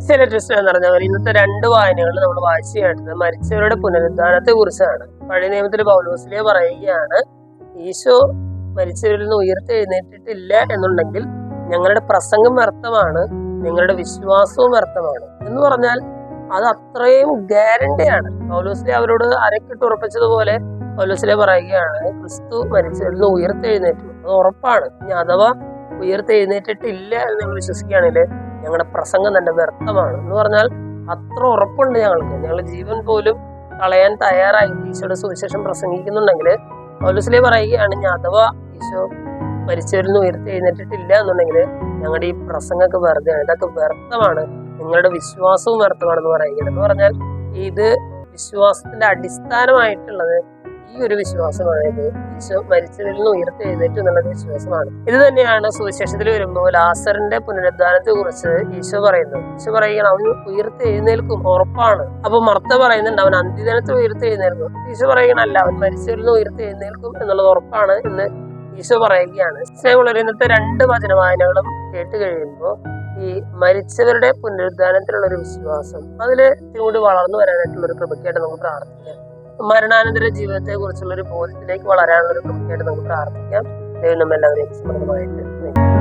ചില ട്വിസ്റ്റ് എന്ന് പറഞ്ഞാൽ ഇന്നത്തെ രണ്ട് വായനകൾ നമ്മൾ വായിച്ചു കേട്ടത് മരിച്ചവരുടെ പുനരുദ്ധാനത്തെ കുറിച്ചാണ്. പഴയ നിയമത്തിൽ പൗലോസിലെ പറയുകയാണ്, ഈശോ മരിച്ചവരിൽ നിന്ന് ഉയർത്തെഴുന്നേറ്റിട്ടില്ല എന്നുണ്ടെങ്കിൽ ഞങ്ങളുടെ പ്രസംഗം വ്യർത്ഥമാണ്, നിങ്ങളുടെ വിശ്വാസവും വ്യർത്ഥമാണ് എന്ന് പറഞ്ഞാൽ അത് അത്രയും ഗ്യാരണ്ടിയാണ്. പൗലോസിലെ അവരോട് അരക്കിട്ട് ഉറപ്പിച്ചതുപോലെ പൗലോസിലെ പറയുകയാണ്, ക്രിസ്തു മരിച്ചവരിൽ നിന്ന് ഉയർത്തെഴുന്നേറ്റു, അത് ഉറപ്പാണ്. ഇനി അഥവാ ഉയർത്തെഴുന്നേറ്റിട്ടില്ല എന്ന് നിങ്ങൾ വിശ്വസിക്കുകയാണെങ്കിൽ ഞങ്ങളുടെ പ്രസംഗം തന്നെ വ്യർത്ഥമാണ് എന്ന് പറഞ്ഞാൽ അത്ര ഉറപ്പുണ്ട് ഞങ്ങൾക്ക്. ഞങ്ങൾ ജീവൻ പോലും കളയാൻ തയ്യാറായി ഈശോയുടെ സുവിശേഷം പ്രസംഗിക്കുന്നുണ്ടെങ്കിൽ പൗലോസിലെ പറയുകയാണ്, ഞാൻ അഥവാ ഈശോ മരിച്ചവരിൽ നിന്ന് ഉയർത്തെഴുന്നേറ്റിട്ടില്ല എന്നുണ്ടെങ്കിൽ ഞങ്ങളുടെ ഈ പ്രസംഗമൊക്കെ വെറുതെയാണ്, ഇതൊക്കെ വ്യർത്ഥമാണ്, നിങ്ങളുടെ വിശ്വാസവും വ്യർത്ഥമാണെന്ന് പറയുകയാണ്. എന്ന് പറഞ്ഞാൽ ഇത് വിശ്വാസത്തിന്റെ അടിസ്ഥാനമായിട്ടുള്ളത് ഈ ഒരു വിശ്വാസമായത് ഈശോ മരിച്ചവരിൽ നിന്ന് ഉയർത്തെഴുന്നേറ്റു എന്നുള്ള വിശ്വാസമാണ്. ഇത് തന്നെയാണ് സുവിശേഷത്തിൽ വരുമ്പോൾ ലാസറിന്റെ പുനരുദ്ധാനത്തെ കുറിച്ച് ഈശോ പറയുന്നത്. ഈശോ പറയുകയാണ്, അവന് ഉയർത്തെഴുന്നേൽക്കും, ഉറപ്പാണ്. അപ്പൊ മർത്ത പറയുന്നുണ്ട് അവൻ അന്ത്യദിനത്തിൽ ഉയർത്തെഴുന്നേൽക്കും. ഈശോ പറയുകയാണ്, അല്ല, അവൻ മരിച്ചവരിൽ നിന്ന് ഉയർത്തെഴുന്നേൽക്കും എന്നുള്ളത് ഉറപ്പാണ് എന്ന് ഈശോ പറയുകയാണ്. സ്നേഹമുള്ളവരെ, ഇന്നത്തെ രണ്ട് വചനവായനകളും കേട്ട് കഴിയുമ്പോൾ ഈ മരിച്ചവരുടെ പുനരുദ്ധാനത്തിലുള്ള ഒരു വിശ്വാസം അതില് കൂടി വളർന്നു വരാനായിട്ടുള്ള ഒരു കൃപയ്ക്കായിട്ട് നമുക്ക് പ്രാർത്ഥിക്കാം. മരണാനന്തര ജീവിതത്തെ കുറിച്ചുള്ള ഒരു ബോധത്തിലേക്ക് വളരാനുള്ള ഒരു കൃപയ്ക്കായിട്ട് നമുക്ക് പ്രാർത്ഥിക്കാം. ദൈവം നമ്മെല്ലാവരെയും സമൃദ്ധമായിട്ട്